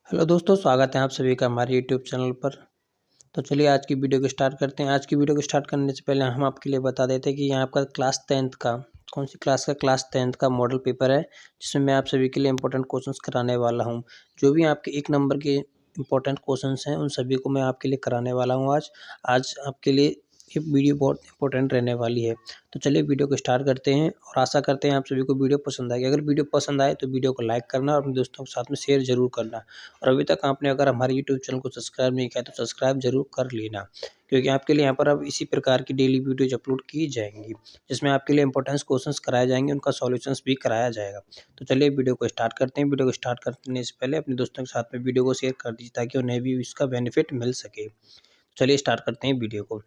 Hello दोस्तों, स्वागत है आप सभी का हमारे यूट्यूब चैनल पर। तो चलिए आज की वीडियो को स्टार्ट करते हैं। आज की वीडियो को स्टार्ट करने से पहले हम आपके लिए बता देते हैं कि यहाँ आपका क्लास 10th का कौन सी क्लास का क्लास 10th का मॉडल पेपर है, जिसमें मैं आप सभी के लिए इंपॉर्टेंट क्वेश्चंस कराने वाला हूँ। जो भी आपके 1 नंबर के इंपॉर्टेंट क्वेश्चंस हैं उन सभी को मैं आपके लिए कराने वाला हूँ आज आपके लिए ये वीडियो बहुत इंपॉर्टेंट रहने वाली है। तो चलिए वीडियो को स्टार्ट करते हैं और आशा करते हैं आप सभी को वीडियो पसंद आएगी। अगर वीडियो पसंद आए तो वीडियो को लाइक करना और अपने दोस्तों के साथ में शेयर जरूर करना। और अभी तक आपने अगर हमारे यूट्यूब चैनल को सब्सक्राइब नहीं किया तो सब्सक्राइब जरूर कर लेना, क्योंकि आपके लिए यहाँ पर अब इसी प्रकार की डेली वीडियोज अपलोड की जाएंगी, जिसमें आपके लिए इंपॉर्टेंस क्वेश्चंस कराए जाएंगे, उनका सॉल्यूशंस भी कराया जाएगा। तो चलिए वीडियो को स्टार्ट करते हैं। वीडियो को स्टार्ट करने से पहले अपने दोस्तों के साथ में वीडियो को शेयर कर दीजिए ताकि उन्हें भी इसका बेनिफिट मिल सके। चलिए स्टार्ट करते हैं वीडियो को।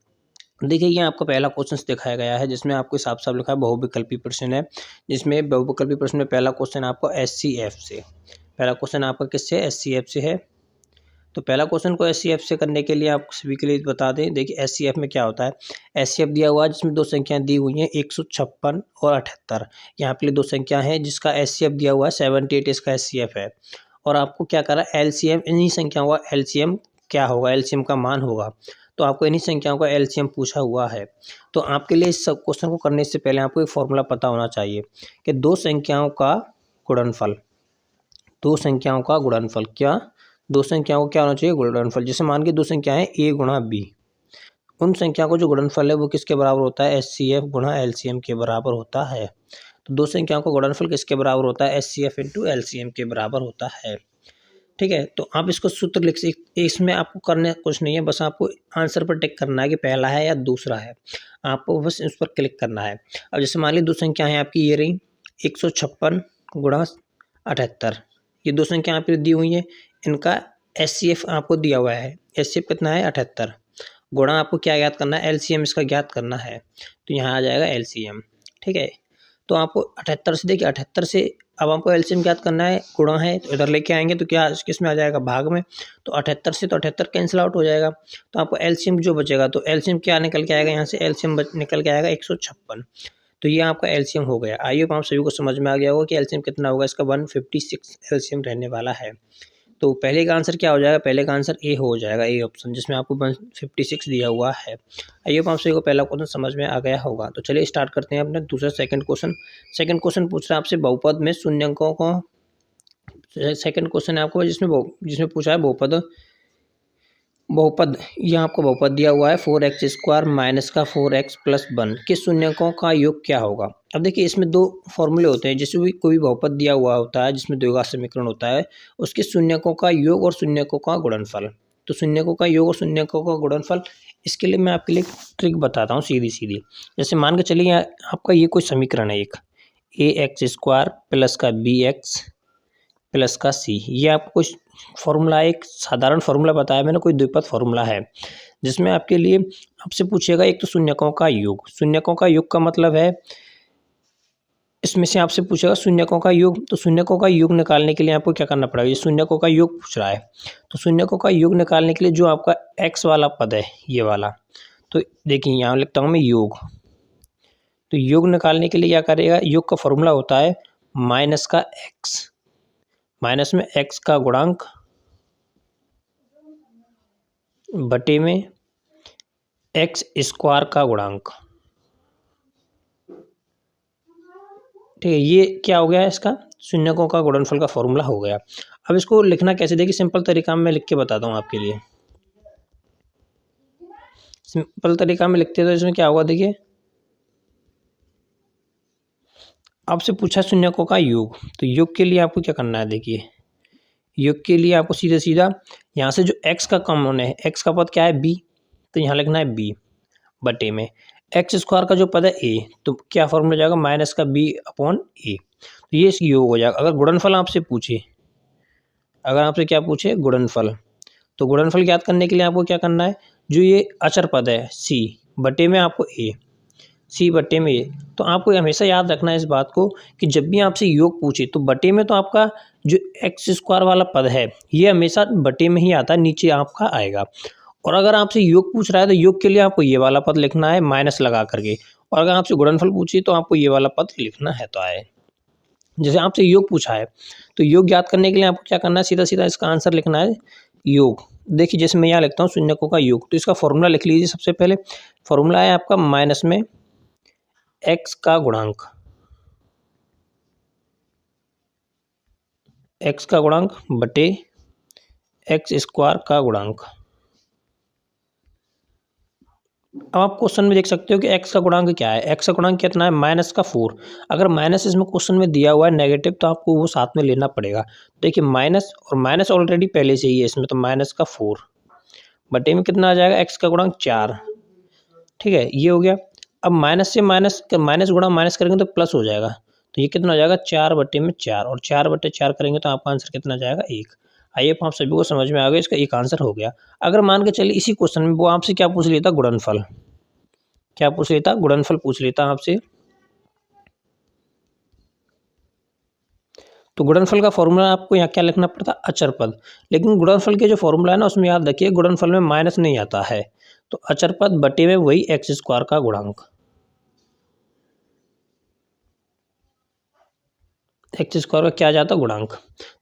देखिए ये आपको पहला क्वेश्चन दिखाया गया है, जिसमें आपको साफ साफ लिखा है बहुविकल्पी प्रश्न है। जिसमें बहुविकल्पी प्रश्न में पहला क्वेश्चन आपको एचसीएफ से, पहला क्वेश्चन आपका किससे, एचसीएफ से है। तो पहला क्वेश्चन को एचसीएफ से करने के लिए आप सभी के लिए बता दें। देखिए एचसीएफ में क्या होता है। एचसीएफ दिया हुआ है जिसमें दो संख्याएं दी हुई हैं 156 और 78। यहाँ पे दो संख्या है जिसका एचसीएफ दिया हुआ है 78, इसका एचसीएफ है। और आपको क्या करा, एलसीएम इन्हीं संख्याओं का एलसीएम क्या होगा, एलसीएम का मान होगा। तो आपको इन्हीं संख्याओं का एलसीएम पूछा हुआ है। तो आपके लिए इस सब क्वेश्चन को करने से पहले आपको एक फॉर्मूला पता होना चाहिए कि दो संख्याओं का गुणनफल, दो संख्याओं का गुणनफल क्या, दो संख्याओं को क्या होना चाहिए, गुणनफल। जैसे मान के दो संख्याएं a गुणा b, उन संख्याओं को जो गुणनफल है वो किसके बराबर होता है, एचसीएफ गुणा एलसीएम के बराबर होता है। तो दो संख्याओं का गुणनफल किसके बराबर होता है, एचसीएफ इंटू एलसीएम के बराबर होता है। ठीक है, तो आप इसको सूत्र लिख सकते, इसमें आपको करने कुछ नहीं है, बस आपको आंसर पर टिक करना है कि पहला है या दूसरा है। आपको बस इस पर क्लिक करना है। अब जैसे मान ली दो संख्या है आपकी ये रही 156 गुणा 78, ये दो संख्या आपकी दी हुई है, इनका एचसीएफ आपको दिया हुआ है। एचसीएफ कितना है 78, गुणा आपको क्या ज्ञात करना है, एलसीएम इसका ज्ञात करना है। तो यहाँ आ जाएगा एलसीएम। ठीक है, तो आपको 78 से, देखिए 78 से अब आपको एलसीएम ज्ञात करना है, गुणा है तो इधर लेके आएंगे तो क्या किस में आ जाएगा, भाग में। तो 78 से तो 78 कैंसिल आउट हो जाएगा। तो आपको एलसीएम जो बचेगा, तो एलसीएम क्या निकल के आएगा, यहाँ से एलसीएम निकल के आएगा 156। तो ये आपका एलसीएम हो गया। आइए आप सभी को समझ में आ गया होगा कि एलसीएम कितना होगा, इसका 156 एलसीएम रहने वाला है। तो पहले का आंसर क्या हो जाएगा, पहले का आंसर ए हो जाएगा, ए ऑप्शन, जिसमें आपको 156 दिया हुआ है। आइए आप सभी को पहला क्वेश्चन समझ में आ गया होगा। तो चलिए स्टार्ट करते हैं अपने दूसरा सेकंड क्वेश्चन। सेकंड क्वेश्चन पूछ रहा है आपसे बहुपद में शून्यंकों को, सेकंड क्वेश्चन है आपको जिसमें पूछा है बहुपद, यहाँ आपको बहुपद दिया हुआ है 4x² माइनस का 4x प्लस 1 के शून्यकों का योग क्या होगा। अब देखिए इसमें दो फॉर्मूले होते हैं। जैसे भी कोई बहुपद दिया हुआ होता है जिसमें द्विघात समीकरण होता है, उसके शून्यकों का योग और शून्यकों का गुणनफल। तो शून्यकों का योग और शून्यकों का गुणनफल, इसके लिए मैं आपके लिए ट्रिक बताता हूँ सीधी सीधी। जैसे मान के चलिए आपका ये कोई समीकरण है, एक ax² प्लस का bx प्लस का c, ये आपको फॉर्मूला, एक साधारण फॉर्मूला बताया मैंने, कोई द्विपद फॉर्मूला है, जिसमें आपके लिए आपसे पूछेगा एक तो शून्यकों का योग। शून्यकों का योग का मतलब है, इसमें से आपसे पूछेगा शून्यकों का योग। तो शून्यकों का योग निकालने के लिए आपको क्या करना पड़ेगा, ये शून्यकों का योग पूछ रहा है। तो शून्यकों का योग निकालने के लिए जो आपका x वाला पद है, ये वाला, तो देखिए यहाँ लिखता हूँ मैं योग। तो योग निकालने के लिए क्या करेगा, योग का फॉर्मूला होता है माइनस का x, माइनस में x का गुणांक बटे में x² का गुणांक। ठीक है, ये क्या हो गया, इसका शून्यकों का गुणनफल का फॉर्मूला हो गया। अब इसको लिखना कैसे, देखिए सिंपल तरीका में लिख के बताता हूँ आपके लिए। सिंपल तरीका में लिखते तो इसमें क्या होगा, देखिए आपसे पूछा शून्यकों का योग, तो योग के लिए आपको क्या करना है, देखिए योग के लिए आपको सीधा सीधा यहाँ से जो x का कॉमन है, x का पद क्या है b, तो यहाँ लिखना है b बटे में x² का जो पद है a, तो क्या फॉर्मूला जाएगा, माइनस का b अपॉन a। तो ये इसकी योग हो जाएगा। अगर गुणनफल आपसे पूछे, अगर आपसे क्या पूछे, गुणनफल, तो गुणनफल ज्ञात करने के लिए आपको क्या करना है, जो ये अचर पद है c बटे में आपको a, c बटे में a, तो आपको हमेशा याद रखना है इस बात को कि जब भी आपसे योग पूछे तो बटे में, तो आपका जो x² वाला पद है ये हमेशा बटे में ही आता है, नीचे आपका आएगा। और अगर आपसे योग पूछ रहा है तो योग के लिए आपको ये वाला पद लिखना है माइनस लगा करके, और अगर आपसे गुणनफल पूछे तो आपको ये वाला पद लिखना है। तो आए जैसे आपसे योग पूछा है तो योग ज्ञात करने के लिए आपको क्या करना है, सीधा सीधा इसका आंसर लिखना है योग। देखिए जैसे मैं यहाँ लिखता हूँ शून्यकों का योग, तो इसका फॉर्मूला लिख लीजिए। सबसे पहले फॉर्मूला है आपका माइनस में एक्स का गुणांक, एक्स का गुणांक बटे एक्स स्क्वायर का गुणांक। अब आप क्वेश्चन में देख सकते हो कि x का गुणांक क्या है। x का गुणांक कितना है, -4। अगर माइनस इसमें क्वेश्चन में दिया हुआ है नेगेटिव तो आपको वो साथ में लेना पड़ेगा। देखिए माइनस और माइनस ऑलरेडी पहले से ही है इसमें, तो -4 बटे में कितना आ जाएगा, x का गुणांक 4। ठीक है, ये हो गया। अब माइनस से माइनस गुणा माइनस करेंगे तो प्लस हो जाएगा, तो ये कितना हो जाएगा 4 बटे में 4, और 4 बटे 4 करेंगे तो आपका आंसर कितना जाएगा 1। आइए आप सभी को समझ में आ गया, इसका एक आंसर हो गया। अगर मान के चलिए इसी क्वेश्चन में वो आपसे क्या पूछ लेता, गुणनफल, क्या पूछ लेता, गुणनफल पूछ लेता आपसे, तो गुणनफल का फॉर्मूला आपको यहाँ क्या लिखना पड़ता, अचर पद। लेकिन गुणनफल के जो फॉर्मूला है ना उसमें याद रखिए गुणनफल में माइनस नहीं आता है, तो अचर पद बटे में वही एक्स स्क्वायर का गुणांक, एक्स स्क्वायर का क्या आ जाता गुणांक।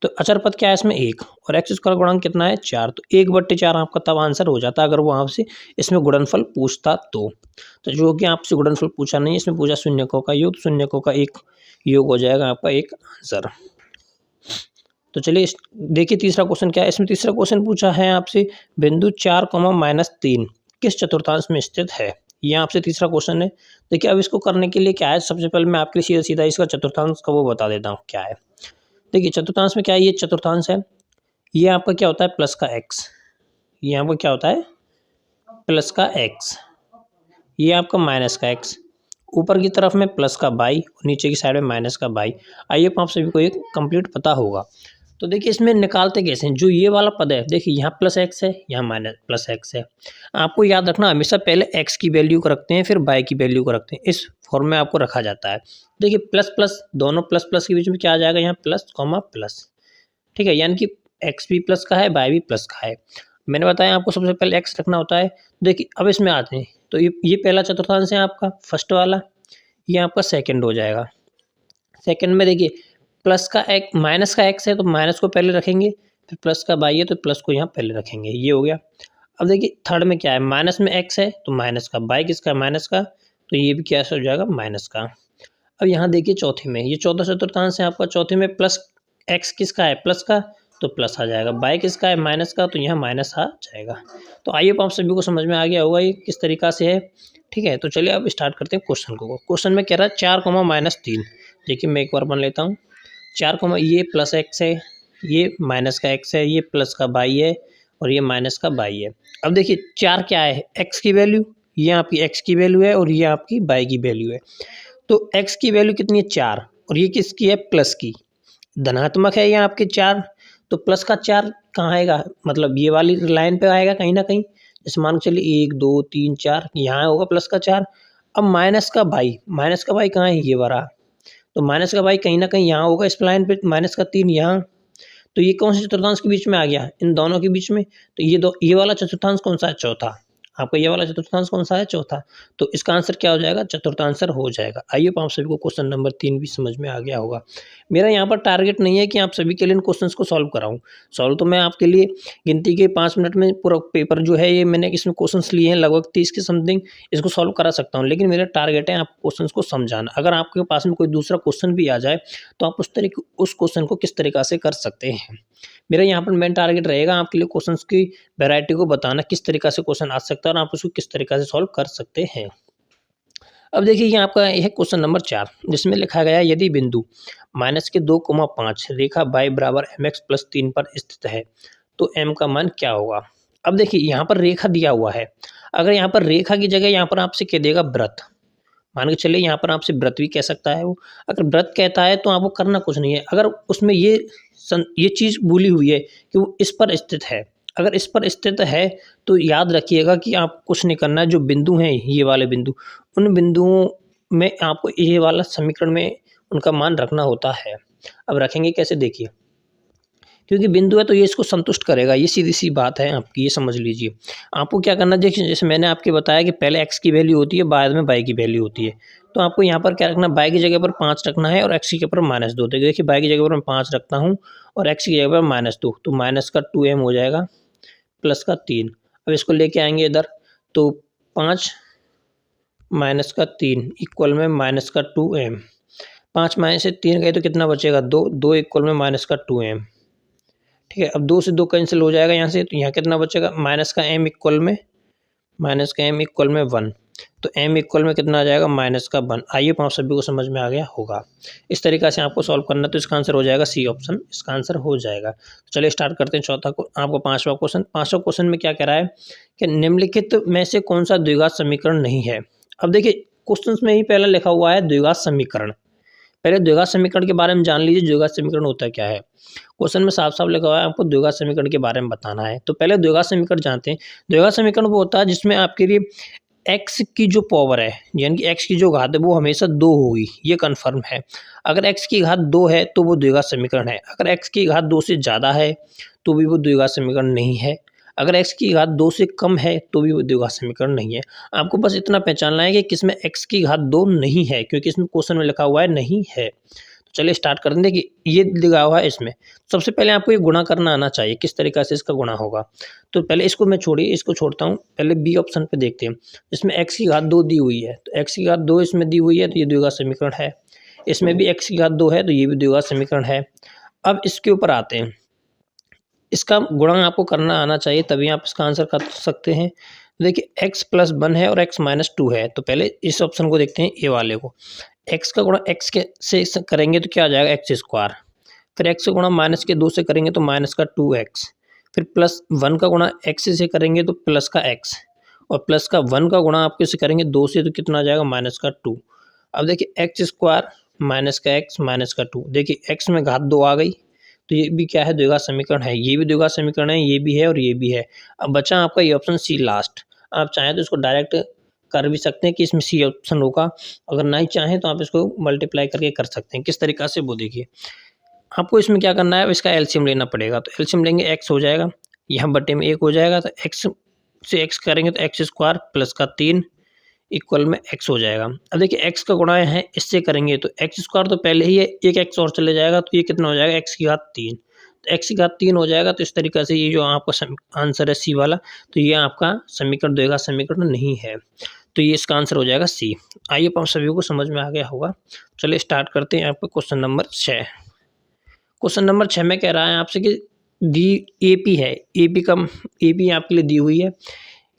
तो अचर पद क्या है इसमें 1, और एक्स स्क्वायर गुणांक कितना है 4, तो 1 बट्टे 4 आपका तब आंसर हो जाता अगर वो आपसे इसमें गुणनफल पूछता तो जो कि आपसे गुणनफल पूछा नहीं, इसमें पूछा शून्यकों का योग, शून्यकों का एक योग हो जाएगा आपका एक आंसर। तो चलिए देखिए तीसरा क्वेश्चन क्या है। इसमें तीसरा क्वेश्चन पूछा है आपसे बिंदु 4, किस चतुर्थांश में स्थित है, ये आपसे तीसरा क्वेश्चन है। देखिए अब इसको करने के लिए क्या है, सबसे पहले मैं आपके लिए सीधा सीधा इसका चतुर्थांश का वो बता देता हूँ क्या है। देखिए चतुर्थांश में क्या है, ये चतुर्थांश है, ये आपका क्या होता है प्लस का x, ये आपका क्या होता है प्लस का x, ये आपका माइनस का x, ऊपर की तरफ में प्लस का y और नीचे की साइड में माइनस का y। आइए आप सभी को एक कंप्लीट पता होगा। तो देखिए इसमें निकालते कैसे हैं, जो ये वाला पद है देखिए यहाँ प्लस एक्स है, यहाँ माइनस प्लस एक्स है। आपको याद रखना हमेशा पहले एक्स की वैल्यू को रखते हैं फिर वाई की वैल्यू को रखते हैं, इस फॉर्म में आपको रखा जाता है। देखिए प्लस प्लस दोनों प्लस प्लस के बीच में क्या आ जाएगा, यहाँ प्लस कॉमा प्लस। ठीक है, यानी कि एक्स भी प्लस का है वाई भी प्लस का है। मैंने बताया आपको सबसे पहले एक्स रखना होता है। देखिए अब इसमें आते हैं, तो ये पहला चतुर्थांश है आपका फर्स्ट वाला, ये आपका सेकेंड हो जाएगा। सेकेंड में देखिए प्लस का एक माइनस का एक्स है तो माइनस को पहले रखेंगे, फिर प्लस का वाई है तो प्लस को यहाँ पहले रखेंगे, ये हो गया। अब देखिए थर्ड में क्या है, माइनस में एक्स है तो माइनस का, वाई किसका माइनस का, तो ये भी क्या हो जाएगा माइनस का। अब यहाँ देखिए चौथे में, ये चौथा चतुर्थांश है आपका, चौथे में प्लस एक्स किसका है प्लस का, तो प्लस आ जाएगा, वाई किसका है माइनस का, तो यहाँ माइनस आ जाएगा। तो आइए आप सभी को समझ में आ गया होगा ये किस तरीका से है। ठीक है, तो चलिए अब स्टार्ट करते हैं क्वेश्चन को। क्वेश्चन में कह रहा है 4, देखिए मैं एक बार बन लेता हूँ। 4, ये प्लस एक्स है, ये माइनस का एक्स है, ये प्लस का वाई है और ये माइनस का वाई है। अब देखिए 4 क्या है, एक्स की वैल्यू, ये आपकी एक्स की वैल्यू है और ये आपकी वाई की वैल्यू है। तो एक्स की वैल्यू कितनी है 4 और ये किसकी है प्लस की, धनात्मक है ये आपके 4, तो प्लस का 4 कहाँ आएगा, मतलब ये वाली लाइन पे आएगा कहीं ना कहीं, जैसे मान के चलिए 1 2 3 4 यहाँ होगा प्लस का 4। अब माइनस का वाई कहाँ है, ये वाला, तो माइनस का वाई कहीं ना कहीं यहाँ होगा इस लाइन पे, माइनस का 3 यहाँ, तो ये कौन से चतुर्थांश के बीच में आ गया, इन दोनों के बीच में। तो ये वाला चतुर्थांश कौन सा है, चौथा, आपका ये वाला चतुर्थांश कौन सा है, चौथा। तो इसका आंसर क्या हो जाएगा, चतुर्थांशर हो जाएगा। आइए आप सभी को क्वेश्चन नंबर 3 भी समझ में आ गया होगा। मेरा यहाँ पर टारगेट नहीं है कि आप सभी के लिए इन क्वेश्चंस को सॉल्व कराऊं, सॉल्व तो मैं आपके लिए गिनती के 5 मिनट में पूरा पेपर जो है ये मैंने इसमें क्वेश्चंस लिए हैं लगभग 30 के समथिंग, इसको सॉल्व करा सकता हूँ। लेकिन मेरा टारगेट है आप क्वेश्चंस को समझाना। अगर आपके पास में कोई दूसरा क्वेश्चन भी आ जाए तो आप उस क्वेश्चन को किस तरीका से कर सकते हैं। मेरा यहाँ पर मेन टारगेट रहेगा आपके लिए क्वेश्चंस की वैरायटी को बताना, किस तरीका से क्वेश्चन आ सकता है और आप उसको किस तरीका से सॉल्व कर सकते हैं। अब देखिए ये आपका यह क्वेश्चन नंबर 4, जिसमें लिखा गया है यदि बिंदु -2,5 रेखा y बराबर mx+3 पर स्थित है तो m का मान क्या होगा। अब देखिए यहाँ पर रेखा दिया हुआ है, अगर यहाँ पर रेखा की जगह यहाँ पर आपसे कह देगा व्रत, मान के चलिए यहाँ पर आपसे व्रत भी कह सकता है वो, अगर व्रत कहता है तो आपको करना कुछ नहीं है। अगर उसमें ये चीज़ बोली हुई है कि वो इस पर स्थित है, अगर इस पर स्थित है तो याद रखिएगा कि आप कुछ नहीं करना है, जो बिंदु हैं ये वाले बिंदु, उन बिंदुओं में आपको ये वाला समीकरण में उनका मान रखना होता है। अब रखेंगे कैसे, देखिए क्योंकि बिंदु है तो ये इसको संतुष्ट करेगा, ये सीधी सी बात है आपकी, ये समझ लीजिए। आपको क्या करना है, देखिए जैसे मैंने आपके बताया कि पहले x की वैल्यू होती है, बाद में y की वैल्यू होती है। तो आपको यहाँ पर क्या रखना है, y की जगह पर 5 रखना है और x की जगह पर -2। देखिए y की जगह पर मैं 5 रखता हूँ और x की जगह पर -2, तो माइनस का 2m हो जाएगा प्लस का 3। अब इसको लेके आएंगे इधर, तो 5 माइनस का 3 इक्वल में माइनस का 2m। 5 माइनस से 3 गए तो कितना बचेगा, 2। 2 इक्वल में माइनस का 2m। ठीक है, अब 2 से 2 कैंसिल हो जाएगा यहाँ से, तो यहाँ कितना बचेगा, माइनस का m इक्वल में 1। तो m इक्वल में कितना आ जाएगा, माइनस का 1। आइए आप सभी को समझ में आ गया होगा। इस तरीक़ा से आपको सॉल्व करना है, तो इसका आंसर हो जाएगा सी ऑप्शन, इसका आंसर हो जाएगा। तो चलिए स्टार्ट करते हैं चौथा को, आपको पाँचवा क्वेश्चन। पाँचवा क्वेश्चन में क्या कह रहा है कि निम्नलिखित में से कौन सा द्विघात समीकरण नहीं है। अब देखिए क्वेश्चन में ही पहला लिखा हुआ है द्विघात समीकरण। पहले द्विघात समीकरण के बारे में जान लीजिए, द्विघात समीकरण होता क्या है। क्वेश्चन में साफ साफ लिखा हुआ है, आपको द्विघात समीकरण के बारे में बताना है। तो पहले द्विघात समीकरण जानते हैं। द्विघात समीकरण वो होता है जिसमें आपके लिए x की जो पावर है, यानी कि x की जो घात है वो हमेशा 2 होगी, ये कन्फर्म है। अगर x की घात 2 है तो वो द्विघात समीकरण है। अगर x की घात 2 से ज़्यादा है तो भी वो द्विघात समीकरण नहीं है। अगर x की घात 2 से कम है तो भी वो द्विघात समीकरण नहीं है। आपको बस इतना पहचानना है कि किसमें x की घात 2 नहीं है, क्योंकि इसमें क्वेश्चन में लिखा हुआ है नहीं है। तो चलिए स्टार्ट कर दें कि ये लिखा हुआ है इसमें। सबसे पहले आपको ये गुणा करना आना चाहिए, किस तरीक़ा से इसका गुणा होगा। तो पहले इसको मैं छोड़िए, इसको छोड़ता हूँ, पहले बी ऑप्शन पे देखते हैं। इसमें x की घात 2 दी हुई है, तो x की घात 2 इसमें दी हुई है, तो ये द्विघात समीकरण है। इसमें भी x की घात 2 है, तो ये भी द्विघात समीकरण है। अब इसके ऊपर आते हैं, इसका गुणा आपको करना आना चाहिए, तभी आप इसका आंसर कर सकते हैं। देखिए x + 1 है और x - 2 है, तो पहले इस ऑप्शन को देखते हैं, ए वाले को। x का गुणा x के से करेंगे तो क्या आ जाएगा, x²। फिर x का गुणा माइनस के 2 से करेंगे तो माइनस का 2x। फिर +1 का गुणा x से करेंगे तो प्लस का x, और प्लस का 1 का गुणा आप किससे करेंगे, 2 से, तो कितना आ जाएगा, माइनस का 2। अब देखिए x² माइनस का x माइनस का 2। देखिए x में घात 2 आ गई, तो ये भी क्या है, द्विघात समीकरण है। ये भी द्विघात समीकरण है, ये भी है और ये भी है। अब बचा आपका ये ऑप्शन सी लास्ट। आप चाहें तो इसको डायरेक्ट कर भी सकते हैं कि इसमें सी ऑप्शन होगा, अगर नहीं चाहें तो आप इसको मल्टीप्लाई करके कर सकते हैं। किस तरीक़ा से वो देखिए, आपको इसमें क्या करना है, इसका एलसीएम लेना पड़ेगा। तो एलसीएम लेंगे, x हो जाएगा, यहाँ बटे में 1 हो जाएगा, तो x से x करेंगे तो x² प्लस का 3 इक्वल में x हो जाएगा। अब देखिए x का गुणा है, इससे करेंगे तो x² तो पहले ही है, एक x और चले जाएगा, तो ये कितना हो जाएगा, x की घात 3। तो x की घात 3 हो जाएगा। तो इस तरीक़े से ये जो आपका आंसर है सी वाला, तो ये आपका समीकरण द्विघात समीकरण नहीं है, तो ये इसका आंसर हो जाएगा सी। आइए आप सभी को समझ में आ गया होगा। चलिए स्टार्ट करते हैं आपका क्वेश्चन नंबर 6। क्वेश्चन नंबर 6 में कह रहा है आपसे कि दी AP है, AP आपके लिए दी हुई है,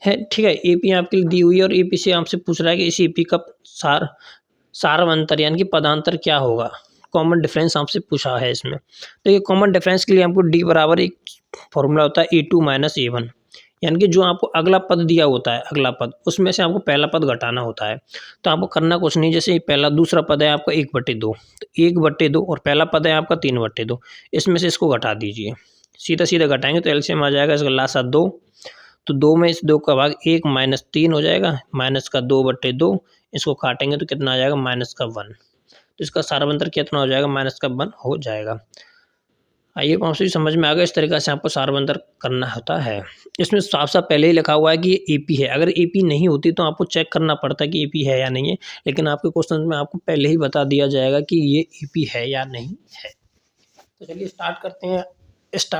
ठीक है। AP आपके लिए दी हुई है और AP से आपसे पूछ रहा है कि इस AP का सारवंतर यानी कि पदांतर क्या होगा। कॉमन डिफरेंस आपसे पूछा है इसमें। तो ये कॉमन डिफरेंस के लिए आपको D बराबर एक फॉर्मूला होता है A2 - A1, यानी कि जो आपको अगला पद दिया होता है, अगला पद, उसमें से आपको पहला पद घटाना होता है। तो आपको करना कुछ नहीं, जैसे पहला दूसरा पद है आपका 1/2, तो 1/2 और पहला पद है आपका 3/2, इसमें से इसको घटा दीजिए। सीधा सीधा घटाएंगे तो एलसीएम आ जाएगा, इसका लासा 2, तो 2 में इस 2 का भाग 1 - 3 हो जाएगा, माइनस का 2/2, इसको काटेंगे तो कितना आ जाएगा, माइनस का 1। तो इसका सारवंतर कितना हो जाएगा, माइनस का 1 हो जाएगा। आइए आपसे समझ में आ गया, इस तरीक़े से आपको सारवंतर करना होता है। इसमें साफ साफ पहले ही लिखा हुआ है कि ये AP है। अगर AP नहीं होती तो आपको चेक करना पड़ता है कि AP है या नहीं है, लेकिन आपके क्वेश्चन में आपको पहले ही बता दिया जाएगा कि ये AP है या नहीं है। तो चलिए स्टार्ट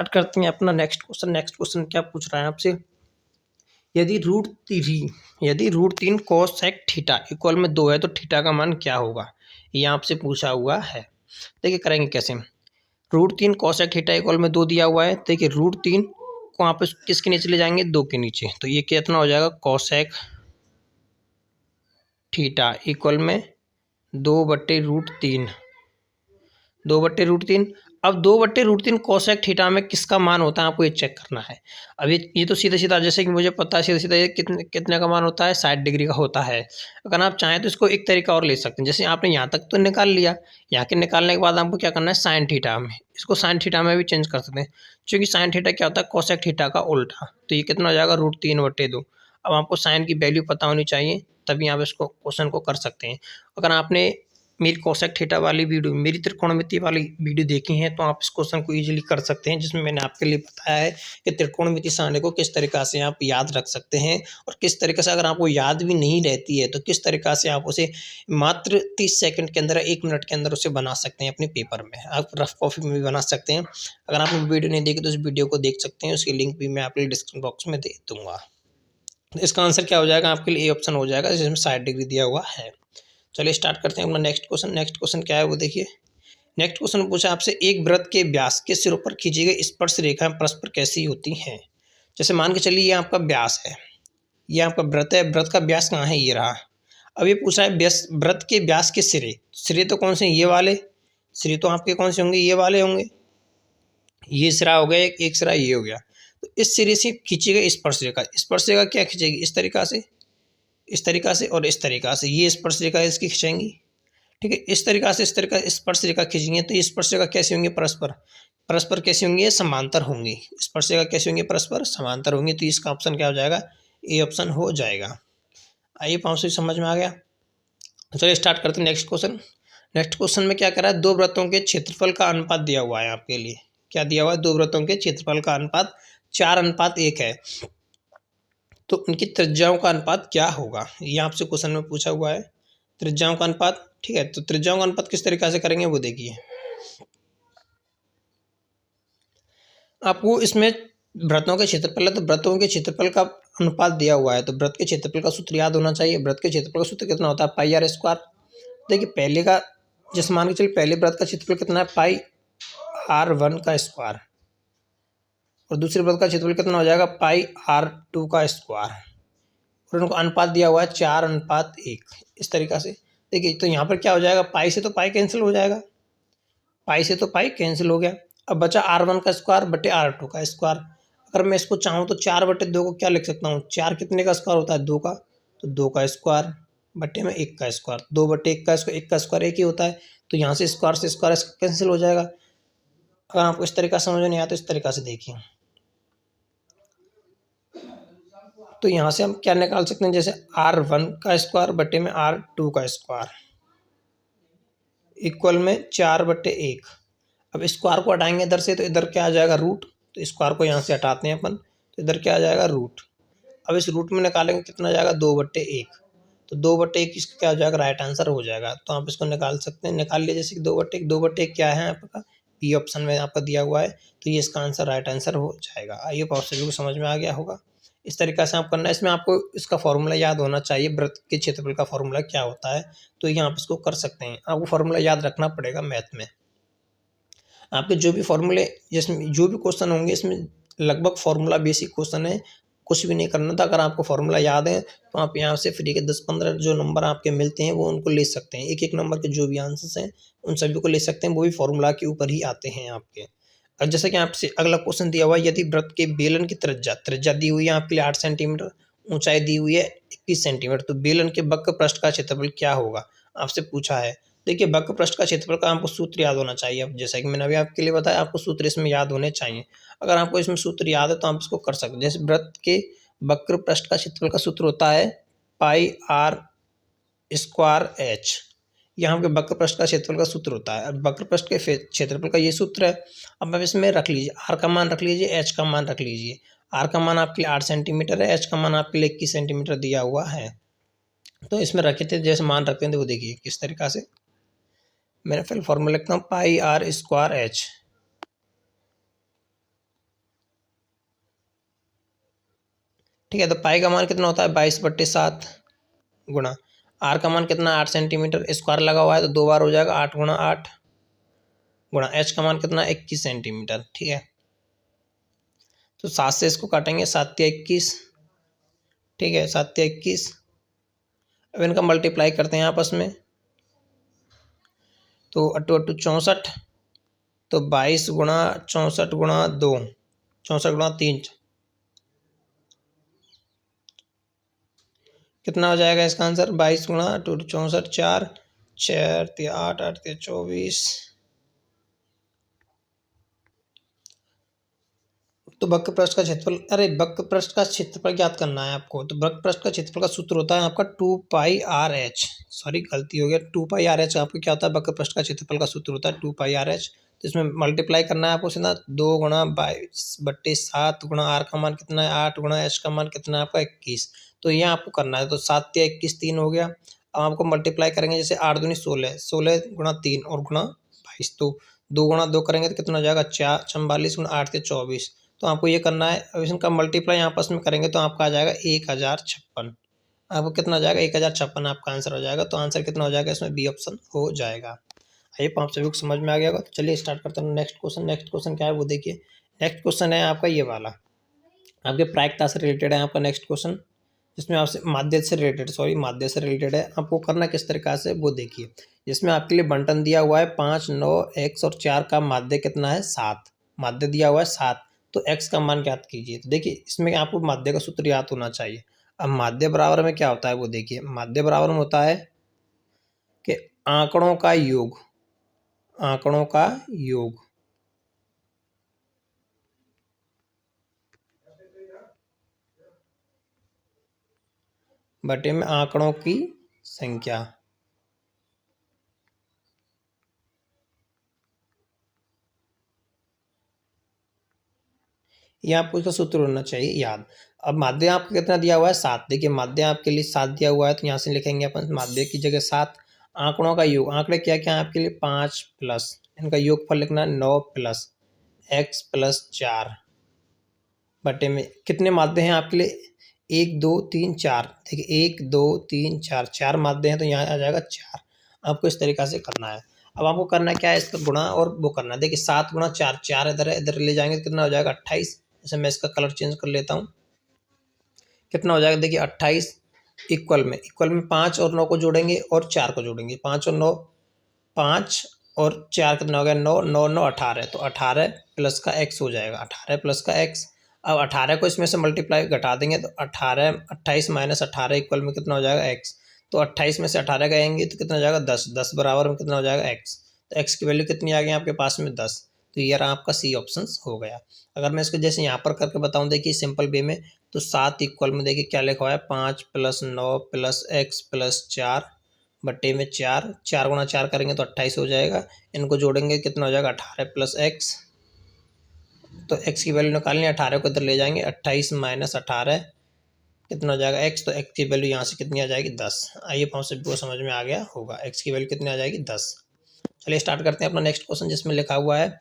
करते हैं अपना नेक्स्ट क्वेश्चन क्या पूछ रहा है आपसे, यदि √3 cos sec थीटा इक्वल में 2 है तो थीटा का मान क्या होगा, ये आपसे पूछा हुआ है। देखिए करेंगे कैसे, √3 cos sec थीटा इक्वल में 2 दिया हुआ है। देखिए √3 को आप किसके नीचे ले जाएंगे, 2 के नीचे, तो ये कितना हो जाएगा, cos sec थीटा इक्वल में 2/√3। अब 2/√3 cos sec थीटा में किसका मान होता है, आपको ये चेक करना है। अब ये तो सीधा सीधा, जैसे कि मुझे पता है, सीधा सीधा ये कितने का मान होता है, 60 डिग्री का होता है। अगर आप चाहें तो इसको एक तरीका और ले सकते हैं, जैसे आपने यहाँ तक तो निकाल लिया, यहाँ के निकालने के बाद आपको क्या करना है, साइन थीटा में, इसको साइन थीटा में भी चेंज कर सकते हैं, क्योंकि साइन थीटा क्या होता है, cos sec थीटा का उल्टा। तो ये कितना हो जाएगा, √3/2। अब आपको साइन की वैल्यू पता होनी चाहिए, तभी आप इसको क्वेश्चन को कर सकते हैं। अगर आपने मेरी कोसेक थीटा वाली वीडियो, मेरी त्रिकोणमिति वाली वीडियो देखी है तो आप इस क्वेश्चन को इजीली कर सकते हैं, जिसमें मैंने आपके लिए बताया है कि त्रिकोणमिति सारणी को किस तरीक़ा से आप याद रख सकते हैं और किस तरीके से, अगर आपको याद भी नहीं रहती है तो किस तरीक़ा से आप उसे मात्र 30 सेकंड के अंदर, 1 मिनट के अंदर उसे बना सकते हैं अपने पेपर में। आप रफ कॉपी में भी बना सकते हैं। अगर आपने वीडियो नहीं देखी तो उस वीडियो को देख सकते हैं, उसकी लिंक भी मैं आपके लिए डिस्क्रिप्शन बॉक्स में दे दूँगा। तो इसका आंसर क्या हो जाएगा आपके लिए? ए ऑप्शन हो जाएगा, जिसमें 60 डिग्री दिया हुआ है। चलिए स्टार्ट करते हैं अपना नेक्स्ट क्वेश्चन। नेक्स्ट क्वेश्चन क्या है वो देखिए। नेक्स्ट क्वेश्चन पूछा आपसे, एक वृत्त के व्यास के सिरों पर खींची गई स्पर्श रेखाएं परस्पर कैसी होती हैं? जैसे मान के चलिए ये आपका व्यास है, ये आपका वृत्त है, वृत्त का व्यास कहाँ है? ये रहा। अब ये पूछा है वृत्त के व्यास के सिरे, सिरे तो कौन से? ये वाले सिरे तो आपके कौन से होंगे? ये वाले होंगे। ये सिरा हो गया, एक सिरा ये हो गया। तो इस सिरे से खींची गई स्पर्श रेखा, स्पर्श रेखा क्या खींचेगी? इस तरीका से, इस तरीका से और इस तरीका से, ये स्पर्श रेखा इसकी खींचेंगी। ठीक है, इस तरीका से, इस तरीका स्पर्श रेखा खींचेंगे तो ये स्पर्श रेखा कैसी होंगी? परस्पर, परस्पर कैसी होंगी? ये समांतर होंगी। स्पर्श रेखा कैसी होंगी? परस्पर समांतर होंगी। तो इसका ऑप्शन क्या हो जाएगा? ए ऑप्शन हो जाएगा। आइए पाँच से समझ में आ गया। चलिए स्टार्ट करते हैं नेक्स्ट क्वेश्चन। नेक्स्ट क्वेश्चन में क्या करा है? दो वृत्तों के क्षेत्रफल का अनुपात दिया हुआ है आपके लिए। क्या दिया हुआ है? दो वृत्तों के क्षेत्रफल का अनुपात 4:1 है, तो उनकी त्रिज्याओं का अनुपात क्या होगा? ये आपसे क्वेश्चन में पूछा हुआ है, त्रिज्याओं का अनुपात। ठीक है, तो त्रिज्याओं का अनुपात किस तरीके से करेंगे वो देखिए। आपको इसमें वृत्तों के क्षेत्रफल है, तो वृत्तों के क्षेत्रफल का अनुपात दिया हुआ है, तो वृत्त के क्षेत्रफल का सूत्र याद होना चाहिए। वृत्त के क्षेत्रफल का सूत्र कितना होता है? पाई आर स्क्वायर। देखिए पहले का, जैसे मान के चलिए पहले वृत्त का क्षेत्रफल कितना है? पाई R1 का स्क्वायर, और दूसरे वृत्त का क्षेत्रफल कितना हो जाएगा? पाई R2 का स्क्वायर, और उनको अनुपात दिया हुआ है 4:1। इस तरीका से देखिए, तो यहाँ पर क्या हो जाएगा? पाई से तो पाई कैंसिल हो जाएगा, पाई से तो पाई कैंसिल हो गया। अब बचा R1 का स्क्वायर बटे R2 का स्क्वायर। अगर मैं इसको चाहूँ तो 4/2 को क्या लिख सकता हूँ? 4 कितने का स्क्वायर होता है? 2 का, तो 2 का स्क्वायर बटे में 1 का स्क्वायर। 2/1 का स्क्वायर, 1 का स्क्वायर 1 ही होता है, तो यहाँ से स्क्वायर कैंसिल हो जाएगा। अगर आपको इस तरीका समझ में नहीं आया तो इस तरीका से देखिए। तो यहाँ से हम क्या निकाल सकते हैं? जैसे R1 का स्क्वायर बटे में R2 का स्क्वायर इक्वल में 4/1। अब स्क्वायर को हटाएंगे इधर से, तो इधर क्या आ जाएगा? रूट। तो स्क्वायर को यहाँ से हटाते हैं अपन, तो इधर क्या आ जाएगा? रूट। अब इस रूट में निकालेंगे कितना जाएगा? 2/1। तो 2/1 इसका क्या हो जाएगा? राइट आंसर हो जाएगा। तो आप इसको निकाल सकते हैं, निकाल लीजिए। जैसे 2/1, 2/1 क्या है आपका? बी ऑप्शन में आपका दिया हुआ है, तो ये इसका आंसर राइट आंसर हो जाएगा। आइए ऑप्शन को समझ में आ गया होगा। इस तरीक़ा से आप करना है। इसमें आपको इसका फॉर्मूला याद होना चाहिए, वृत्त के क्षेत्रफल का फॉर्मूला क्या होता है, तो ये आप इसको कर सकते हैं। आपको फॉर्मूला याद रखना पड़ेगा मैथ में। आपके जो भी फॉर्मूले, जिसमें जो भी क्वेश्चन होंगे, इसमें लगभग फॉर्मूला बेसिक क्वेश्चन है, कुछ भी नहीं करना था। अगर आपको फॉर्मूला याद है तो आप यहाँ से फ्री के 10-15 जो नंबर आपके मिलते हैं वो उनको ले सकते हैं। एक एक नंबर के जो भी आंसर्स हैं उन सभी को ले सकते हैं, वो भी फॉर्मूला के ऊपर ही आते हैं आपके। अब जैसे कि आपसे अगला क्वेश्चन दिया हुआ है, यदि वृत्त के बेलन की त्रिज्या दी हुई है आपके लिए 8 सेंटीमीटर, ऊंचाई दी हुई है 21 सेंटीमीटर, तो बेलन के वक्र पृष्ठ का क्षेत्रफल क्या होगा? आपसे पूछा है। देखिए वक्र पृष्ठ का क्षेत्रफल का आपको सूत्र याद होना चाहिए। अब जैसा कि मैंने अभी आपके लिए बताया, आपको सूत्र इसमें याद होने चाहिए। अगर आपको इसमें सूत्र याद है तो आप इसको कर सकते हैं। जैसे वृत्त के वक्र पृष्ठ का क्षेत्रफल का सूत्र होता है पाई आर स्क्वायर एच। यहाँ पे वक्र पृष्ठ का क्षेत्रफल का सूत्र होता है। अब वक्र पृष्ठ के क्षेत्रफल का ये सूत्र है। अब आप इसमें रख लीजिए, आर का मान रख लीजिए, एच का मान रख लीजिए। आर का मान आपके लिए 8 सेंटीमीटर है, एच का मान आपके लिए 21 सेंटीमीटर दिया हुआ है। तो इसमें रखे थे, जैसे मान रखते हैं तो वो देखिए किस तरीका से। मैंने फिर फॉर्मूला लिखता हूँ पाई आर स्क्वायर एच। ठीक है, तो पाई का मान कितना होता है? 22/7 गुणा आर का मान कितना? 8 सेंटीमीटर, स्क्वायर लगा हुआ है तो 2 बार हो जाएगा, 8 × 8 गुणा एच का मान कितना? 21 सेंटीमीटर। ठीक है, तो 7 से इसको काटेंगे, 7 या 21। ठीक है, 7 या 21। अब इनका मल्टीप्लाई करते हैं आपस में, तो 8 × 8 = 64, तो 22 × 64 × 2, 64 × 3 कितना हो जाएगा इसका आंसर? 22 × 8 = 64, 4 4 × 8 8 × 24, तो वक्र पृष्ठ का क्षेत्रफल, अरे वक्र पृष्ठ का क्षेत्रफल ज्ञात करना है आपको। तो वक्र पृष्ठ का क्षेत्रफल का सूत्र होता है आपका 2πRh, सॉरी गलती हो गया, 2πRh आपको क्या होता है, वक्र पृष्ठ का क्षेत्रफल का सूत्र होता है 2πRh। तो इसमें मल्टीप्लाई करना है आपको सीधा 2 × 22/7 गुणा r का मान कितना है 8 गुणा h का मान कितना है आपका 21। तो ये आपको करना है। तो 7 या 21 3 हो गया। अब आपको मल्टीप्लाई करेंगे, जैसे 8 दूनी 16, 16 गुणा 3 और गुणा 22, तो 2 गुणा 2 करेंगे तो कितना हो जाएगा 4, 44 गुणा 8 के 24। तो आपको ये करना है। अब इनका मल्टीप्लाई आपस में करेंगे तो आपका आ जाएगा 1056। आपको कितना हो जाएगा 1056 आपका आंसर हो जाएगा। तो आंसर कितना हो जाएगा इसमें, बी ऑप्शन हो जाएगा। आइए आप सभी को समझ में आ गया होगा। तो चलिए स्टार्ट करते हैं नेक्स्ट क्वेश्चन। नेक्स्ट क्वेश्चन क्या है वो देखिए। नेक्स्ट क्वेश्चन है आपका ये वाला, आपके प्रायिकता से रिलेटेड है आपका नेक्स्ट क्वेश्चन, जिसमें आपसे माध्य से रिलेटेड, सॉरी माध्य से रिलेटेड है। आपको करना किस तरीका से वो देखिए। जिसमें आपके लिए बंटन दिया हुआ है 5, 9, x और 4 का माध्य कितना है 7, माध्य दिया हुआ है 7। तो x का मान ज्ञात कीजिए। तो देखिए इसमें आपको माध्य का सूत्र याद होना चाहिए। अब माध्य बराबर में क्या होता है वो देखिए। माध्य बराबर में होता है कि आंकड़ों का योग, आंकड़ों का योग बटे में आंकड़ों की संख्या। ये आपको इसका सूत्र होना चाहिए याद। अब माध्य आपको कितना दिया हुआ है 7। देखिए माध्य आपके लिए 7 दिया हुआ है, तो यहाँ से लिखेंगे अपन माध्य की जगह 7। आंकड़ों का योग, आंकड़े क्या क्या है आपके लिए 5 प्लस, इनका योगफल लिखना है 9 प्लस x प्लस 4 बटे में कितने माध्य हैं आपके लिए 1 2 3 4। देखिए 1 2 3 4, 4 माध्य हैं तो यहाँ आ जाएगा 4। आपको इस तरीक़ा से करना है। अब आपको करना क्या है, इसका गुणा और वो करना है। देखिए 7 गुणा 4, 4 इधर है, इधर ले जाएंगे तो कितना हो जाएगा 28। जैसे मैं इसका कलर चेंज कर लेता हूँ, कितना हो जाएगा देखिए 28 इक्वल में 5 और 9 को जोड़ेंगे और 4 को जोड़ेंगे। 5 और 9, 5 और 4 कितना हो गया 9, 9 9 18। तो 18 प्लस का x हो जाएगा, 18 प्लस का x। अब 18 को इसमें से मल्टीप्लाई घटा देंगे तो 18, 28 माइनस 18 इक्वल में कितना हो जाएगा x। तो 28 में से 18 गएंगे तो कितना हो जाएगा 10, 10 बराबर में कितना हो जाएगा x। तो x की वैल्यू कितनी आ गई आपके पास में 10। तो ये रहा आपका सी ऑप्शन हो गया। अगर मैं इसको जैसे यहाँ पर करके बताऊँ देखिए सिंपल वे में, तो 7 इक्वल में देखिए क्या लिखा हुआ है 5 प्लस 9 प्लस x प्लस 4 बट्टे में 4, 4 गुणा 4 करेंगे तो 28 हो जाएगा। इनको जोड़ेंगे कितना हो जाएगा 18 प्लस x। तो x की वैल्यू निकालनी है, 18 को इधर ले जाएंगे, 28 माइनस 18 कितना हो जाएगा x। तो x की वैल्यू यहाँ से कितनी आ जाएगी 10। आइए हम सभी को समझ में आ गया होगा, x की वैल्यू कितनी आ जाएगी 10। चलिए स्टार्ट करते हैं अपना नेक्स्ट क्वेश्चन, जिसमें लिखा हुआ है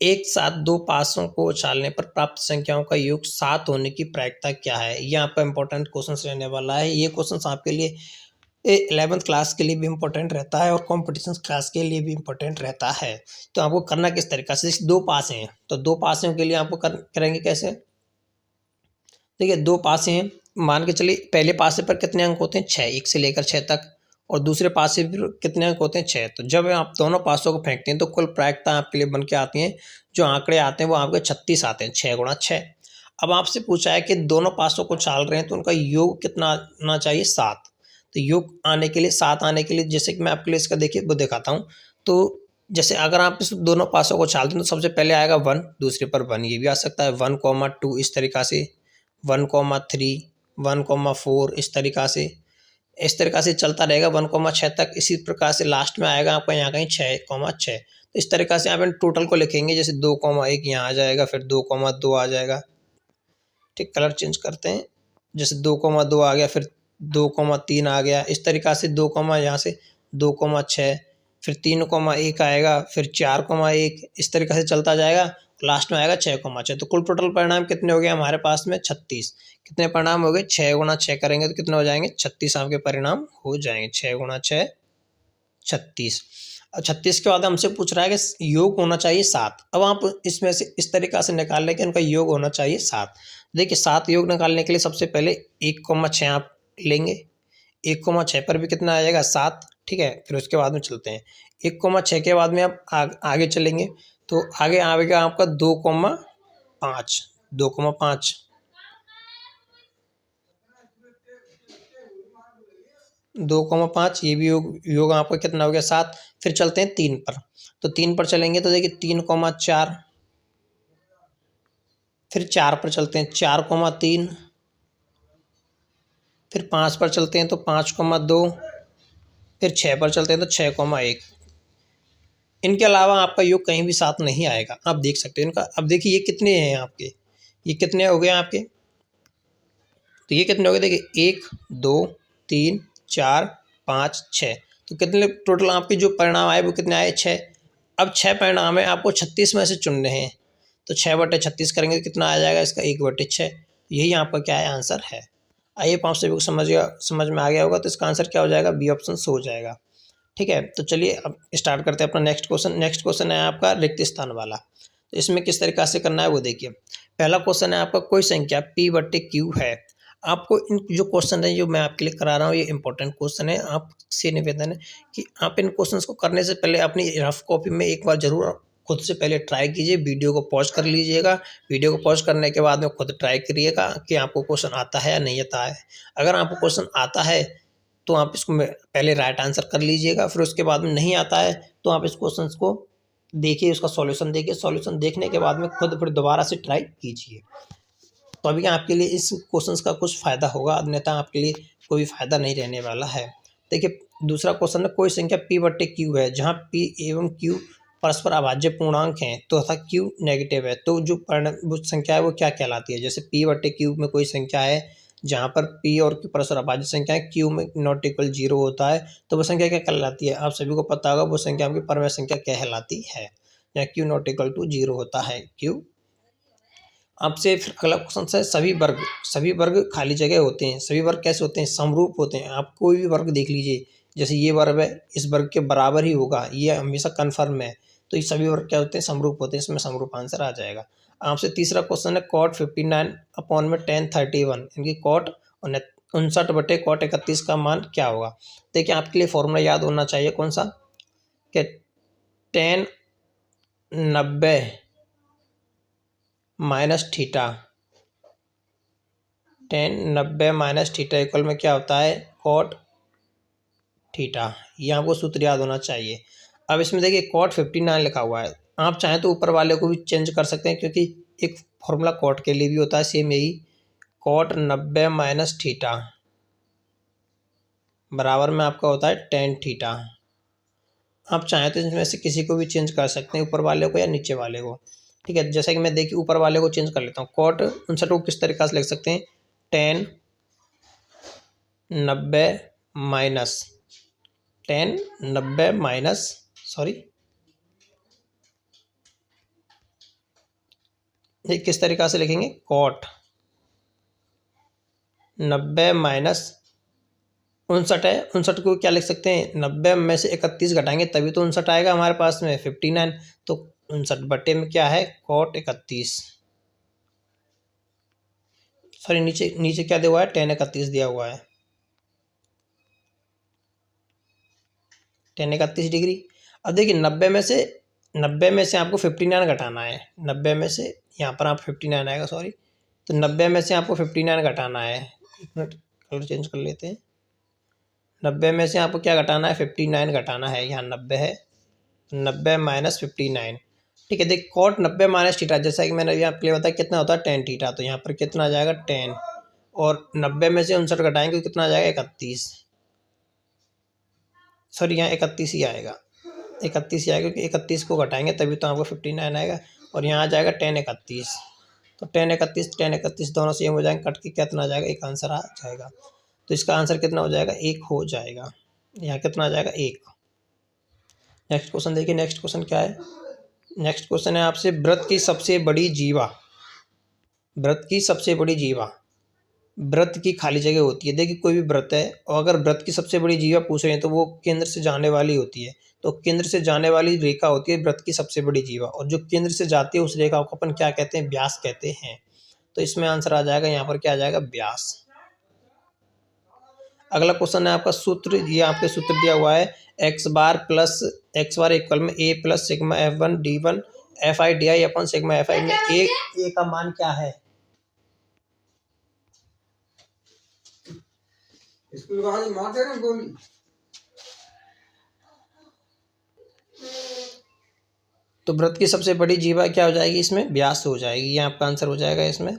एक साथ दो पासों को उछालने पर प्राप्त संख्याओं का योग 7 होने की प्रायिकता क्या है। ये आपका इंपॉर्टेंट क्वेश्चन रहने वाला है। ये क्वेश्चन आपके लिए 11th क्लास के लिए भी इम्पोर्टेंट रहता है और कॉम्पिटिशन क्लास के लिए भी इम्पोर्टेंट रहता है। तो आपको करना किस तरीका से, दो पासे हैं तो दो पासों के लिए आपको करेंगे कैसे। देखिए दो पासे हैं, मान के चलिए पहले पासे पर कितने अंक होते हैं 6, 1 से लेकर 6 तक, और दूसरे पासे पर कितने अंक होते हैं 6। तो जब आप दोनों पासों को फेंकते हैं तो कुल प्रायिकता आपके लिए बन के आती है, जो आंकड़े आते हैं वो आपके 36 आते हैं, 6 गुणा 6। अब आपसे पूछा है कि दोनों पासों को चाल रहे हैं तो उनका योग कितना आना चाहिए 7। तो योग आने के लिए 7 आने के लिए, जैसे कि मैं आपके लिए इसका देखिए वो दिखाता हूँ। तो जैसे अगर आप इस दोनों पासों को चालते हैं तो सबसे पहले आएगा 1, दूसरे पर 1, ये भी आ सकता है 1,2 इस तरीका से, 1,3, 1,4 इस तरीका से चलता रहेगा 1,6 तक। इसी प्रकार से लास्ट में आएगा आपका यहाँ कहीं 6,6। तो इस तरीका से आप इन टोटल को लिखेंगे, जैसे 2,1 यहाँ आ जाएगा, फिर 2,2 आ जाएगा। ठीक, कलर चेंज करते हैं, जैसे 2,2 आ गया, फिर 2,3 आ गया। इस तरीका से 2, यहाँ से 2,6, फिर 3,1 आएगा, फिर 4,1 इस तरीके से चलता जाएगा। लास्ट में आएगा 6,6। तो कुल टोटल परिणाम कितने हो गए हमारे पास में 36। कितने परिणाम हो गए 6 गुणा 6 करेंगे तो कितने हो जाएंगे 36 आपके परिणाम हो जाएंगे। 6 गुणा 6 36। अब 36 के बाद हमसे पूछ रहा है कि योग होना चाहिए 7। अब आप इसमें से इस तरीका से निकाल लें कि उनका योग होना चाहिए 7। देखिए 7 योग निकालने के लिए सबसे पहले 1,6 आप लेंगे, 1,6 पर भी कितना आ जाएगा 7। ठीक है, फिर उसके बाद में चलते हैं 1,6 के बाद में आप आगे चलेंगे तो आगे आएगा आपका 2,5, 2,5। दो कॉमा 5 ये भी योग आपका कितना हो गया 7। फिर चलते हैं 3 पर, तो 3 पर चलेंगे तो देखिए 3,4, फिर 4 पर चलते हैं 4,3, फिर 5 पर चलते हैं तो 5,2, फिर 6 पर चलते हैं तो 6,1। इनके अलावा आपका योग कहीं भी साथ नहीं आएगा, आप देख सकते हो इनका। अब देखिए ये कितने हैं आपके, ये कितने हो गए आपके, तो ये कितने हो गए देखिए 1 2 3 4 5 6। तो कितने टोटल आपके जो परिणाम आए वो कितने आए 6। अब 6 परिणाम है, आपको 36 में से चुनने हैं, तो 6/36 करेंगे तो कितना आ जाएगा इसका 1/6। यही आपका क्या है आंसर है। आइए आप सभी को समझ में आ गया होगा, तो इसका आंसर क्या हो जाएगा, बी ऑप्शन हो जाएगा। ठीक है, तो चलिए अब स्टार्ट करते हैं अपना नेक्स्ट क्वेश्चन। नेक्स्ट क्वेश्चन है आपका रिक्त स्थान वाला। तो इसमें किस तरीक़ा से करना है वो देखिए। पहला क्वेश्चन है आपका, कोई संख्या p/q है। आपको इन जो क्वेश्चन है जो मैं आपके लिए करा रहा हूँ ये इंपॉर्टेंट क्वेश्चन है। आपसे निवेदन है कि आप इन क्वेश्चंस को करने से पहले अपनी रफ कॉपी में एक बार जरूर खुद से पहले ट्राई कीजिए। वीडियो को पॉज कर लीजिएगा, वीडियो को पॉज करने के बाद में खुद ट्राई करिएगा कि आपको क्वेश्चन आता है या नहीं आता है। अगर आपको क्वेश्चन आता है तो आप इसको पहले राइट आंसर कर लीजिएगा, फिर उसके बाद में नहीं आता है तो आप इस क्वेश्चन को देखिए, उसका सॉल्यूशन देखिए, सॉल्यूशन देखने के बाद में खुद फिर दोबारा से ट्राई कीजिए। तो अभी आपके लिए इस क्वेश्चन का कुछ फ़ायदा होगा, अन्यथा आपके लिए कोई फ़ायदा नहीं रहने वाला है। देखिए दूसरा क्वेश्चन है, कोई संख्या p/q है जहाँ p एवं q परस्पर अभाज्य पूर्णांक हैं तो तथा q नेगेटिव है, तो जो संख्या है वो क्या कहलाती है। जैसे p/q में कोई संख्या है जहाँ पर p और q परस्पर अभाज्य संख्या है, q में नॉट इक्वल 0 होता है, तो वो संख्या क्या कहलाती है। आप सभी को पता होगा वो संख्या आपकी परमेय संख्या कहलाती है, जहाँ q नॉट इक्वल टू 0 होता है। q आपसे फिर अगला क्वेश्चन है, सभी वर्ग खाली जगह होते हैं। सभी वर्ग कैसे होते हैं, समरूप होते हैं। आप कोई भी वर्ग देख लीजिए, जैसे ये वर्ग है इस वर्ग के बराबर ही होगा, ये हमेशा कन्फर्म है, तो ये सभी वर्ग क्या होते हैं, समरूप होते हैं। इसमें समरूप आंसर आ जाएगा। आपसे तीसरा क्वेश्चन है, cot 59/tan31, इनकी cot 59/cot 31 का मान क्या होगा। देखिए आपके लिए फॉर्मूला याद होना चाहिए कौन सा, कि tan 90 minus theta, tan 90 minus theta equal में क्या होता है, cot थीटा। ये आपको सूत्र याद होना चाहिए। अब इसमें देखिए cot 59 लिखा हुआ है, आप चाहें तो ऊपर वाले को भी चेंज कर सकते हैं, क्योंकि एक फॉर्मूला cot के लिए भी होता है सेम यही, cot 90 माइनस थीटा बराबर में आपका होता है tan थीटा। आप चाहें तो इसमें से किसी को भी चेंज कर सकते हैं, ऊपर वाले को या नीचे वाले को। ठीक है, जैसा कि मैं देखिए ऊपर वाले को चेंज कर लेता हूँ। cot 59 को किस तरीक़ा से लिख सकते हैं, tan 90 माइनस tan 90 माइनस ये किस तरीक़ा से लिखेंगे, cot 90 माइनस 59 है, 59 को क्या लिख सकते हैं, 90 में से 31 घटाएंगे तभी तो 59 आएगा हमारे पास में 59, तो 59 बटे में क्या है cot 31, सॉरी नीचे नीचे क्या दिया हुआ है, tan 31 दिया हुआ है, tan 31 डिग्री। अब देखिए 90 में से आपको 59 घटाना है, 90 में से यहाँ पर आप 59 आएगा, सॉरी, तो 90 में से आपको 59 घटाना है। एक मिनट कलर चेंज कर लेते हैं। 90 में से आपको क्या घटाना है, 59 घटाना है। यहाँ 90 है, 90 माइनस 59। ठीक है, देख cot 90 माइनस थीटा, जैसा कि मैंने यहाँ आपके लिए बताया कितना होता है tan थीटा, तो यहाँ पर कितना आ जाएगा tan, और 90 में से 59 घटाएंगे तो कितना आ जाएगा 31, सॉरी यहाँ 31 ही आएगा, 31 ही आएगा, क्योंकि 31 को घटाएंगे तभी तो आपको 59 आएगा, और यहाँ आ जाएगा tan 31, तो tan 31 दोनों सेम हो जाएंगे, कट के कितना आ जाएगा, एक आंसर आ जाएगा। तो इसका आंसर कितना हो जाएगा, 1 हो जाएगा। यहाँ कितना आ जाएगा, 1। नेक्स्ट क्वेश्चन देखिए, नेक्स्ट क्वेश्चन क्या है। नेक्स्ट क्वेश्चन है आपसे, व्रत की सबसे बड़ी जीवा, व्रत की खाली जगह होती है। देखिए कोई भी व्रत है, और अगर व्रत की सबसे बड़ी जीवा पूछ रहे हैं तो वो केंद्र से जाने वाली होती है, तो केंद्र से जाने वाली रेखा होती है व्रत की सबसे बड़ी जीवा, और जो केंद्र से जाती है उस रेखा को अपन क्या कहते हैं, व्यास कहते हैं। तो इसमें आंसर आ जाएगा, यहाँ पर क्या आ जाएगा, व्यास। अगला क्वेश्चन है आपका सूत्र, ये आपके सूत्र दिया हुआ है, x बार इक्वल में a plus sigma f1 d1 fi di upon sigma fi में a का मान क्या है। स्कूल वाले मार दे रहे हैं गोली। तो वृत्त की सबसे बड़ी जीवा क्या हो जाएगी, इसमें व्यास हो जाएगी। ये आपका आंसर हो जाएगा इसमें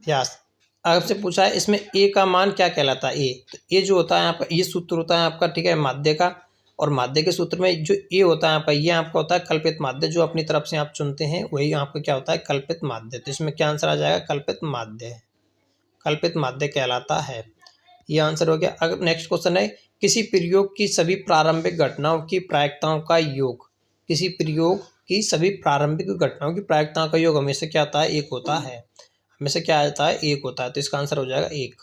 व्यास। आपसे पूछा है इसमें ए का मान क्या कहलाता है, ए, तो ए जो होता है आपका, ये सूत्र होता है आपका, ठीक है, माध्य का। और माध्य के सूत्र में जो ए होता है आपका, ये आपका होता है कल्पित माध्य, जो अपनी तरफ से आप चुनते हैं वही आपका क्या होता है, कल्पित माध्य। तो इसमें क्या आंसर आ जाएगा, कल्पित माध्य, कल्पित माध्य कहलाता है। ये आंसर हो गया। अगर नेक्स्ट क्वेश्चन है, किसी प्रयोग की सभी प्रारंभिक घटनाओं की प्रायिकताओं का योग, किसी प्रयोग की सभी प्रारंभिक घटनाओं की प्रायिकताओं का योग हमेशा क्या होता है, एक होता है, हमेशा क्या आता है, एक होता है। तो इसका आंसर हो जाएगा एक।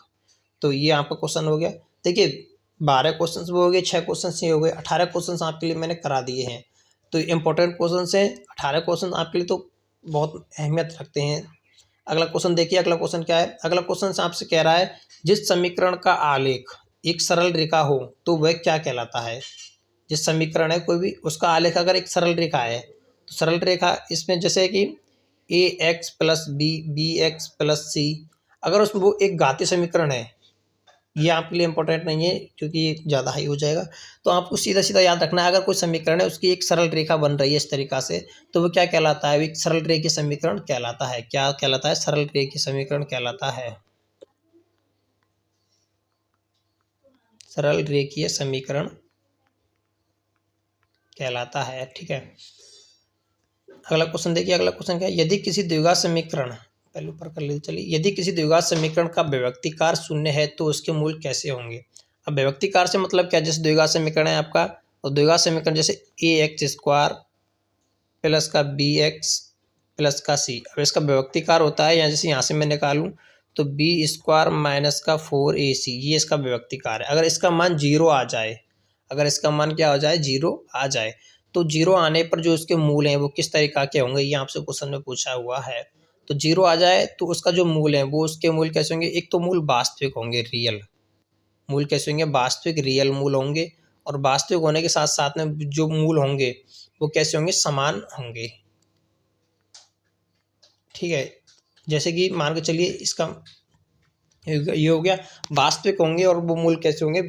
तो ये आपका क्वेश्चन हो गया। देखिए 12 क्वेश्चन वो हो गए, 6 क्वेश्चन ये हो गए, 18 क्वेश्चन आपके लिए मैंने करा दिए हैं। तो इंपॉर्टेंट क्वेश्चन हैं 18 क्वेश्चन आपके लिए, तो बहुत अहमियत रखते हैं। अगला क्वेश्चन देखिए, अगला क्वेश्चन क्या है। अगला क्वेश्चन आपसे कह रहा है, जिस समीकरण का आलेख एक सरल रेखा हो तो वह क्या कहलाता है। जिस समीकरण है कोई भी, उसका आलेख अगर एक सरल रेखा है, तो सरल रेखा इसमें जैसे कि a x plus b x plus c, अगर उसमें वो एक घातीय समीकरण है, ये आपके लिए इंपॉर्टेंट नहीं है क्योंकि ये ज़्यादा हाई हो जाएगा। तो आपको सीधा सीधा याद रखना है, अगर कोई समीकरण है उसकी एक सरल रेखा बन रही है इस तरीक़ा से, तो वो क्या कहलाता है, एक सरल रेखीय समीकरण कहलाता है। क्या कहलाता है, सरल रेखीय समीकरण कहलाता है, सरल रेखीय समीकरण कहलाता है, ठीक है। अगला क्वेश्चन देखिए, अगला क्वेश्चन क्या है, यदि किसी द्विघात समीकरण, पहले ऊपर कर लीजिए चलिए, यदि किसी द्विघात समीकरण का व्यवक्तिकार शून्य है तो उसके मूल कैसे होंगे। अब व्यवक्तिकार से मतलब क्या, जैसे द्विघात समीकरण है आपका, और द्विघात समीकरण जैसे ए एक्स स्क्वायर प्लस का बी एक्स प्लस का सी, अब इसका व्यवक्तिकार होता है, या जैसे यहाँ से मैं निकालूँ तो बी स्क्वायर माइनस का 4ac, ये इसका व्यवक्तिकार है। अगर इसका मान 0 आ जाए, अगर इसका मान क्या हो जाए, 0 आ जाए, तो 0 आने पर जो उसके मूल हैं वो किस तरीक़ा के होंगे, ये आपसे क्वेश्चन में पूछा हुआ है। तो 0 आ जाए तो उसका जो मूल है वो, उसके मूल कैसे होंगे, एक तो मूल वास्तविक होंगे, रियल मूल कैसे होंगे, वास्तविक रियल मूल होंगे, और वास्तविक होने के साथ साथ में जो मूल होंगे वो कैसे होंगे, समान होंगे, ठीक है। जैसे कि मान के चलिए इसका ये हो गया, वास्तविक होंगे और वो मूल कैसे होंगे,